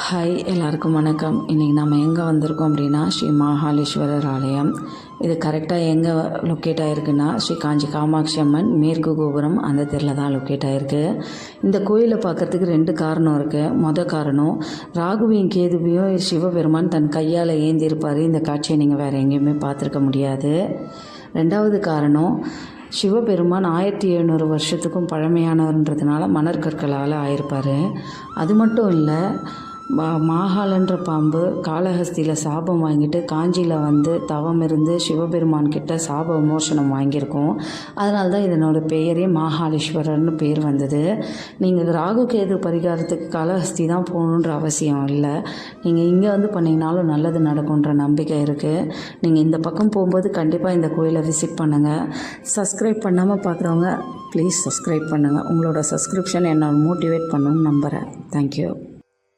Hi, எல்லாருக்கும் வணக்கம். இன்றைக்கி நம்ம எங்கே வந்திருக்கோம் அப்படின்னா ஸ்ரீ மாகாளீஸ்வரர் ஆலயம். இது கரெக்டாக எங்கே லொக்கேட் ஆகிருக்குன்னா ஸ்ரீ காஞ்சி காமாட்சி அம்மன் மேற்கு கோபுரம் அந்த தெருவில் தான் லொக்கேட் ஆகிருக்கு. இந்த கோயிலை பார்க்குறதுக்கு 2 காரணம் இருக்குது. மொதல் காரணம், ராகுவையும் கேதுவையும் சிவபெருமான் தன் கையால் ஏந்தியிருப்பார். இந்த காட்சியை நீங்கள் வேறு எங்கேயுமே பார்த்துருக்க முடியாது. 2வது காரணம், சிவபெருமான் 1700 வருஷத்துக்கும் பழமையானவர்ன்றதுனால மணற்கற்களால் ஆயிருப்பார். அது மட்டும் இல்லை, மாகாளன்ற பாம்பு காளஹஸ்தியில் சாபம் வாங்கிட்டு காஞ்சியில் வந்து தவம் இருந்து சிவபெருமான் கிட்ட சாப விமோசனம் வாங்கியிருக்கோம். அதனால தான் இதனோட பெயரே மாகாளீஸ்வரர்னு பேர் வந்தது. நீங்கள் ராகு கேது பரிகாரத்துக்கு காளஹஸ்தி தான் போகணுன்ற அவசியம் இல்லை. நீங்கள் இங்கே வந்து பண்ணிங்கனாலும் நல்லது நடக்கும்ன்ற நம்பிக்கை இருக்குது. நீங்கள் இந்த பக்கம் போகும்போது கண்டிப்பாக இந்த கோயிலை விசிட் பண்ணுங்கள். சப்ஸ்கிரைப் பண்ணாமல் பார்க்குறவங்க ப்ளீஸ் சப்ஸ்கிரைப் பண்ணுங்கள். உங்களோட சப்ஸ்கிரிப்ஷன் என்னை மோட்டிவேட் பண்ணணும்னு நம்புகிறேன். தேங்க்யூ.